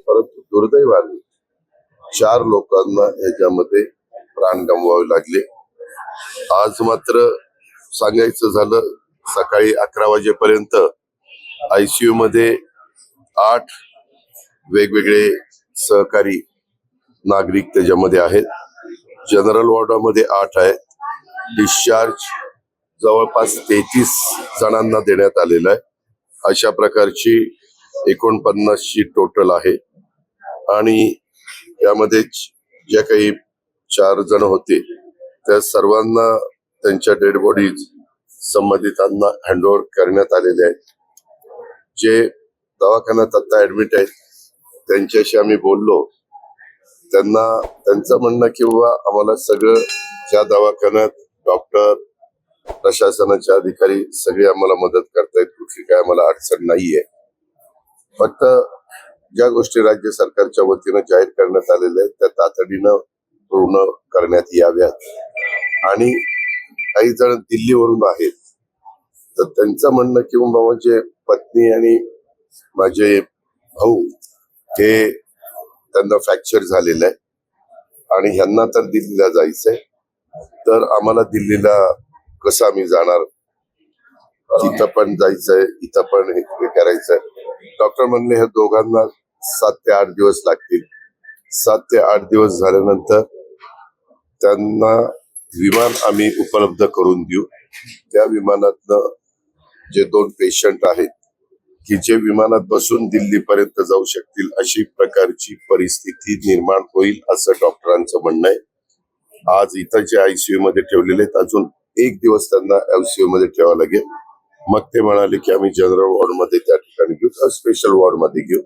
परंतु दुर्दैवाने 4 लोकांना ह्याच्यामध्ये प्राण गमवावे लागले. आज मात्र सांगायचं झालं, सकाळी 11 वाजेपर्यंत ICU मध्ये 8 वेगवेगळे सहकारी नागरिक त्याच्यामध्ये आहेत. जनरल वॉर्डामध्ये 8 आहेत. डिस्चार्ज जवळपास 33 जणांना देण्यात आलेला आहे. अशा प्रकारची 49 टोटल आहे. आणि यामध्ये जे काही 4 जण होते त्या सर्वांना त्यांच्या डेड बॉडीज संबंधितांना हँडओव्हर करण्यात आलेले आहेत. जे दवाखान्यात आता ऍडमिट आहेत त्यांच्याशी आम्ही बोललो. त्यांना त्यांचं म्हणणं की बाबा आम्हाला सगळं ज्या दवाखान्यात डॉक्टर, प्रशासनाचे अधिकारी सगळे आम्हाला मदत करतायत, कुठली काय आम्हाला अडचण नाहीये. फक्त ज्या गोष्टी राज्य सरकारच्या वतीनं जाहीर करण्यात आलेल्या आहेत त्या तातडीनं पूर्ण करण्यात याव्यात. आणि काही जण दिल्लीवरून आहेत तर त्यांचं म्हणणं की माझे पत्नी आणि माझे भाऊ हे त्यांना फ्रॅक्चर झालेलं आहे आणि ह्यांना तर दिल्लीला जायचंय, तर आम्हाला दिल्लीला कसं आम्ही जाणार, तिथं पण जायचंय इथं पण हे करायचंय. डॉक्टर म्हणले ह्या दोघांना 7 ते 8 दिवस लागतील. 7 ते 8 दिवस झाल्यानंतर त्यांना विमान आम्ही उपलब्ध करून देऊ. त्या विमानातनं जे 2 पेशंट आहेत की जे विमानात बसून दिल्लीपर्यंत जाऊ शकतील अशी प्रकारची परिस्थिती निर्माण होईल असं डॉक्टरांचं म्हणणं आहे. आज इथं जे ICU मध्ये ठेवलेले आहेत अजून 1 दिवस त्यांना ICU मध्ये ठेवावं लागेल. मग ते म्हणाले की आम्ही जनरल वॉर्ड मध्ये त्या ठिकाणी घेऊ किंवा स्पेशल वॉर्ड मध्ये घेऊ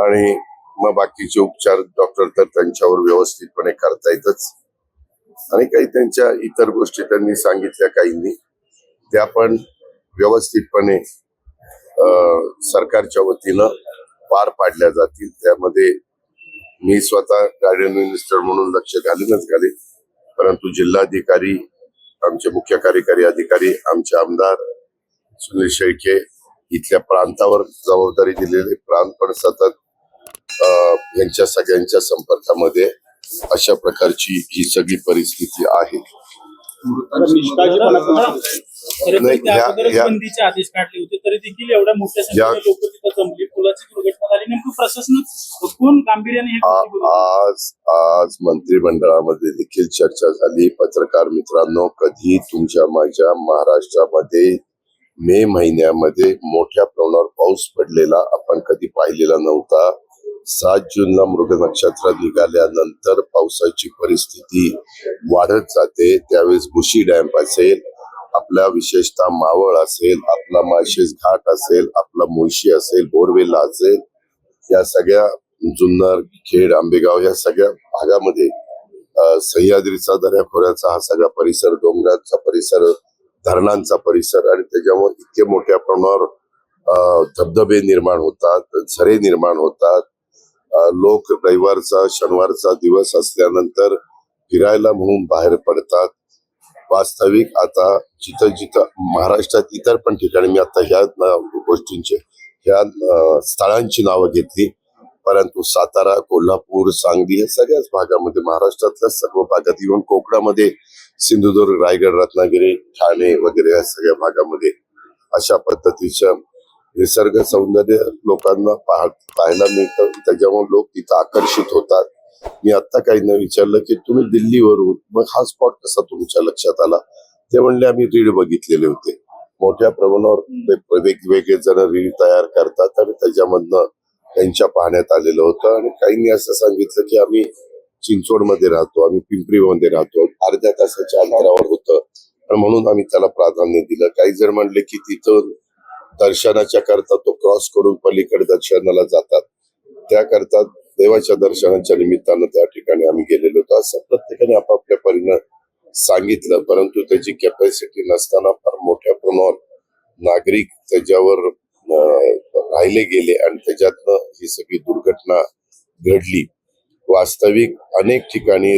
आणि मग बाकीचे उपचार डॉक्टर तर त्यांच्यावर व्यवस्थितपणे करतायतच. आणि काही त्यांच्या इतर गोष्टी त्यांनी सांगितल्या काहींनी, त्या पण व्यवस्थितपणे सरकारच्या वतीनं पार पाडल्या जातील. त्यामध्ये मी स्वतः गार्डियन मिनिस्टर म्हणून लक्ष घालीनच घालीन, परंतु जिल्हाधिकारी, आमचे मुख्य कार्यकारी अधिकारी, आमचे आमदार सुनील शेळके इथल्या प्रांतावर जबाबदारी दिलेले प्रांत पण सतत यांच्या सगळ्यांच्या संपर्कामध्ये अशा प्रकारची ही सगळी परिस्थिती आहे. बंदीचे आदेश काढले होते तरी देखील एवढ्या मोठ्या संख्येने लोक तिथे जमली, पुलाची दुर्घटना झाली, नेमकं प्रशासन कोण गांभीर्याने आज मंत्रिमंडळामध्ये देखील चर्चा झाली. पत्रकार मित्रांनो, कधी तुमच्या माझ्या महाराष्ट्रामध्ये मे महिन्यामध्ये मोठ्या प्रमाणावर पाऊस पडलेला आपण कधी पाहिलेला नव्हता. 7 जूनला मृग नक्षत्र निघाल्यानंतर पावसाची परिस्थिती वाढत जाते. त्यावेळेस बुशी डॅम असेल, आपला विशेषतः मावळ असेल, आपला माळशेज घाट असेल, आपला मुळशी असेल, बोरवेला असेल, या सगळ्या जुन्नर, खेड, आंबेगाव या सगळ्या भागामध्ये सह्याद्रीचा दऱ्याखोऱ्याचा हा सगळा परिसर, डोंगराचा परिसर, धरणांचा परिसर आणि त्याच्यामुळे इतके मोठ्या प्रमाणावर धबधबे निर्माण होतात, झरे निर्माण होतात. लोक रविवारचा शनिवारचा दिवस असल्यानंतर फिरायला म्हणून बाहेर पडतात. वास्तविक आता जिथं जिथं महाराष्ट्रात इतर पण ठिकाणी, मी आता ह्या गोष्टींचे ह्या स्थळांची नावं घेतली, परंतु सातारा, कोल्हापूर, सांगली या सगळ्याच भागामध्ये, महाराष्ट्रातल्या सर्व भागात, इव्हन कोकणामध्ये सिंधुदुर्ग, रायगड, रत्नागिरी, ठाणे वगैरे या सगळ्या भागामध्ये अशा पद्धतीचं निसर्ग सौंदर्य लोकांना पाहायला मिळतं. त्याच्यामुळे लोक तिथं आकर्षित होतात. मी आता काहींना विचारलं की तुम्ही दिल्लीवरून, मग हा स्पॉट कसा तुमच्या लक्षात आला? ते म्हणले आम्ही रीड बघितलेले होते. मोठ्या प्रमाणावर वेगवेगळे जण रीड तयार करतात आणि त्याच्यामधनं त्यांच्या पाहण्यात आलेलं होतं. आणि काहींनी असं सांगितलं की आम्ही चिंचवडमध्ये राहतो, आम्ही पिंपरीमध्ये राहतो, अर्ध्या तासाच्या अंतरावर होतं म्हणून आम्ही त्याला प्राधान्य दिलं. काही जण म्हणले की तिथं दर्शनाच्या करता तो क्रॉस करून पलीकडे दर्शनाला जातात, त्याकरता देवाच्या दर्शनाच्या निमित्तानं त्या ठिकाणी आम्ही गेलेलो होतो. असं प्रत्येकाने आपापल्या परीनं सांगितलं, परंतु त्याची कॅपॅसिटी नसताना फार मोठ्या प्रमाणावर नागरिक त्याच्यावर राहिले गेले आणि त्याच्यातनं ही सगळी दुर्घटना घडली. वास्तविक अनेक ठिकाणी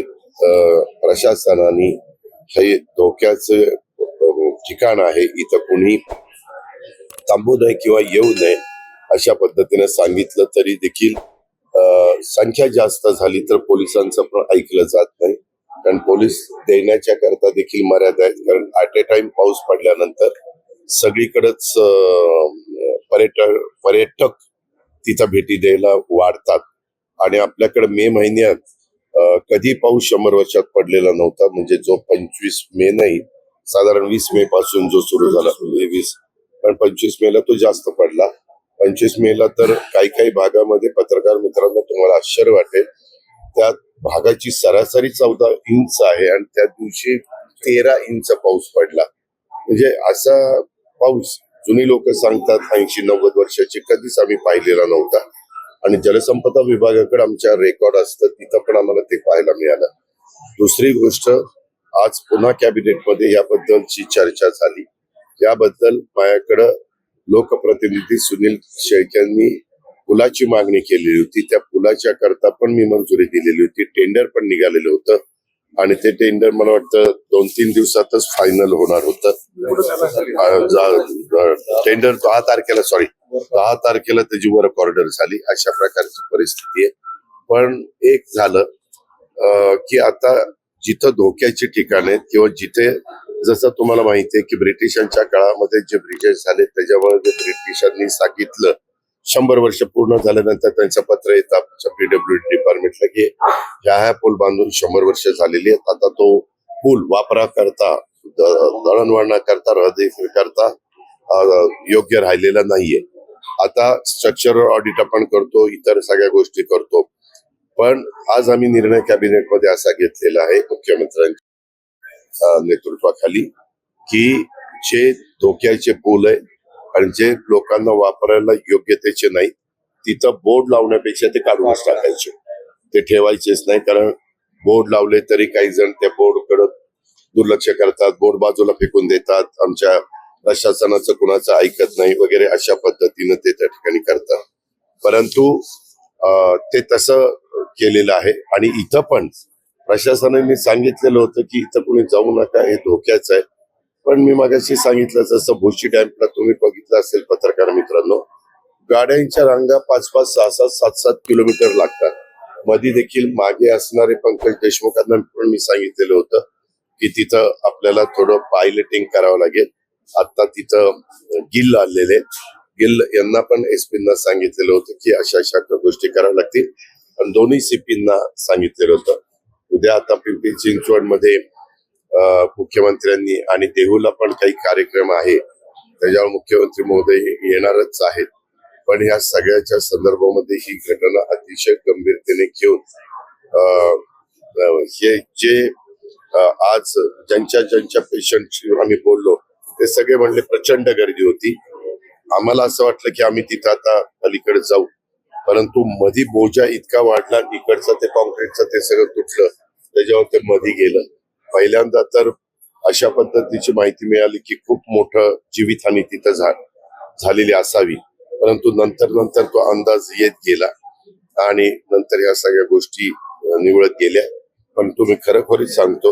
प्रशासनाने हे धोक्याचे ठिकाण आहे, इथं कोणी थांबू नये किंवा येऊ नये अशा पद्धतीने सांगितलं तरी देखील संख्या जास्त झाली तर पोलिसांचं पण ऐकलं जात नाही. कारण पोलीस देण्याच्या करता देखील मर्यादा आहेत. कारण ऍट ए टाइम पाऊस पडल्यानंतर सगळीकडेच पर्यटक तिथं भेटी द्यायला वाढतात आणि आपल्याकडे मे महिन्यात कधी पाऊस 100 वर्षात पडलेला नव्हता. म्हणजे जो 25 मे नाही, साधारण 20 मे पासून जो सुरू झाला, 20 पण 25 मेला तो जास्त पडला. 25 मेला तर काही भागामध्ये पत्रकार मित्रांनो तुम्हाला आश्चर्य वाटेल, त्या भागाची सरासरी 14 इंच आहे आणि त्या दिवशी 13 इंच पाऊस पडला. म्हणजे असा पाऊस जुनी लोक सांगतात 80-90 वर्षाची कधीच आम्ही पाहिलेला नव्हता. आणि जलसंपदा विभागाकडे आमच्या रेकॉर्ड असतं, तिथं पण आम्हाला ते पाहायला मिळालं. दुसरी गोष्ट, आज पुन्हा कॅबिनेटमध्ये याबद्दलची चर्चा झाली. याबद्दल माझ्याकडं लोकप्रतिनिधी सुनील शेळकेंनी पुलाची मागणी केलेली होती. त्या पुलाच्या करता पण मी मंजुरी दिलेली होती. टेंडर पण निघालेलं होतं आणि ते टेंडर मला वाटतं 2-3 दिवसातच फायनल होणार होतं. टेंडर 10 तारखेला त्याची वर्क ऑर्डर झाली. अशा प्रकारची परिस्थिती आहे. पण एक झालं की आता जिथं धोक्याची ठिकाण आहेत किंवा जिथे, जसं तुम्हाला माहिती आहे की ब्रिटिशांच्या काळामध्ये जे ब्रिजेस झाले त्याच्यामुळे जे ब्रिटिशांनी सांगितलं 100 वर्ष पूर्ण झाल्यानंतर त्यांचं पत्र येतं आमच्या PWD डिपार्टमेंटला की ह्या पूल बांधून 100 वर्ष झालेली आहेत. आता तो पूल वापराकरता, दळणवळणा करता, रहदारी करता योग्य राहिलेला नाहीये. आता स्ट्रक्चरल ऑडिट आपण करतो, इतर सगळ्या गोष्टी करतो. पण आज आम्ही निर्णय कॅबिनेटमध्ये असा घेतलेला आहे मुख्यमंत्र्यांच्या नेतृत्वाखाली की जे धोक्याचे पूल आहे आणि जे लोकांना वापरायला योग्यतेचे नाही, तिथं बोर्ड लावण्यापेक्षा ते काढूनच टाकायचे, ते ठेवायचेच नाही. कारण बोर्ड लावले तरी काही जण त्या बोर्डकडे दुर्लक्ष करतात, बोर्ड बाजूला फेकून देतात, आमच्या प्रशासनाचं कुणाचं ऐकत नाही वगैरे अशा पद्धतीनं ते त्या ठिकाणी करतात. परंतु ते तसं केलेलं आहे. आणि इथं पण प्रशासनाने सांगितलेलं होतं की इथं कुणी जाऊ नका, हे धोक्याचं आहे. पण मी मागाशी सांगितलं जसं भोशी डॅमला तुम्ही बघितलं असेल पत्रकार मित्रांनो, गाड्यांच्या रांगा 5-5, 6-6, 7-7 किलोमीटर लागतात. मध्ये देखील मागे असणारे पंकज देशमुखांना पण मी सांगितलेलं होतं की तिथं आपल्याला थोडं पायलटिंग करावं लागेल. आता तिथं गिल आलेले, गिल यांना पण SP-ना सांगितलेलं होतं की अशा गोष्टी कराव्या लागतील. आणि दोन्ही CP-ना सांगितलेलं होतं. उद्या आता पिंपरी चिंचवडमध्ये मुख्यमंत्र्यांनी आणि देहूला पण काही कार्यक्रम आहे, त्याच्यावर मुख्यमंत्री महोदय येणारच आहेत. पण ह्या सगळ्याच्या संदर्भामध्ये ही घटना अतिशय गंभीरतेने घेऊन हे जे आज ज्यांच्या पेशंटशी आम्ही बोललो ते सगळे म्हणले प्रचंड गर्दी होती. आम्हाला असं वाटलं की आम्ही तिथं आता अलीकडे जाऊ, परंतु मधी बोजा इतका वाढला, इकडचं ते कॉन्क्रीटचं ते सगळं तुटलं, त्याच्यावर ते मधी गेलं. पहिल्यांदा तर अशा पद्धतीची माहिती मिळाली की खूप मोठं जीवितहानी तिथं झालेली असावी. परंतु नंतर तो अंदाज येत गेला आणि नंतर या सगळ्या गोष्टी निवळत गेल्या. पण तुम्ही खरोखरीच सांगतो,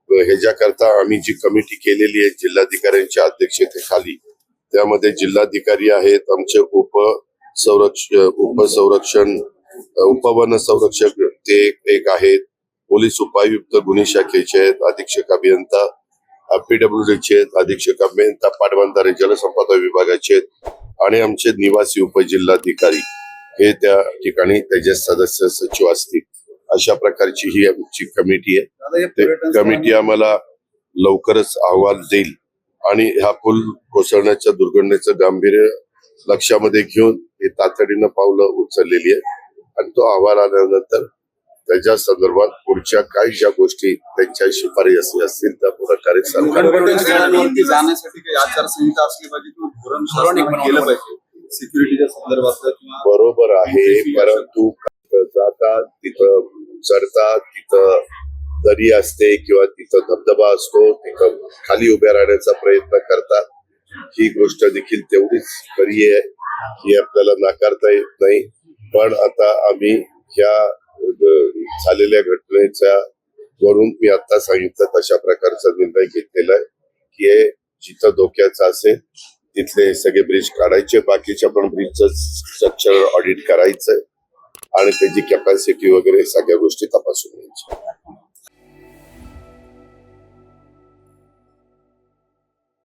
ह्याच्याकरता आम्ही जी कमिटी केलेली आहे जिल्हाधिकाऱ्यांच्या अध्यक्षतेखाली, त्यामध्ये जिल्हाधिकारी आहेत, आमचे उपवन संरक्षक ते एक आहेत, पोलीस उपायुक्त गुन्हे शाखेचे आहेत, अधीक्षक अभियंता PWDचे आहेत, अधीक्षक अभियंता पाटबंधारे जलसंपदा विभागाचे आहेत आणि आमचे निवासी उपजिल्हाधिकारी हे त्या ठिकाणी त्याचे सदस्य सचिव असतील. अशा प्रकारची ही आमची कमिटी आहे. कमिटी आम्हाला लवकरच अहवाल देईल आणि हा पूल कोसळण्याच्या दुर्घटनेचं गांभीर्य लक्षामध्ये घेऊन हे तातडीनं पावलं उचललेली आहे आणि तो अहवाल आल्यानंतर त्याच्या संदर्भात पुढच्या काही ज्या गोष्टी त्यांच्या शिफारसी असतील त्या प्रकारे सरकार जाण्यासाठी काही आचारसंहिता असली पाहिजे किंवा धोरण केलं पाहिजे. सिक्युरिटीच्या संदर्भात किंवा बरोबर आहे, परंतु जातात तिथं चढतात, तिथं दरी असते किंवा तिथं धबधबा असतो, तिथं खाली उभ्या राहण्याचा प्रयत्न करतात. ही गोष्ट देखील तेवढीच खरी आहे, ही आपल्याला नाकारता येत नाही. पण आता आम्ही ह्या झालेल्या घटनेच्या वरून मी आता सांगितलं तशा प्रकारचा निर्णय घेतलेला आहे की हे जिथं धोक्याचं असेल तिथले सगळे ब्रिज काढायचे, बाकीच्या पण ब्रिजचं स्ट्रक्चर ऑडिट करायचंय आणि त्याची कॅपॅसिटी वगैरे सगळ्या गोष्टी तपासून घ्यायच्या.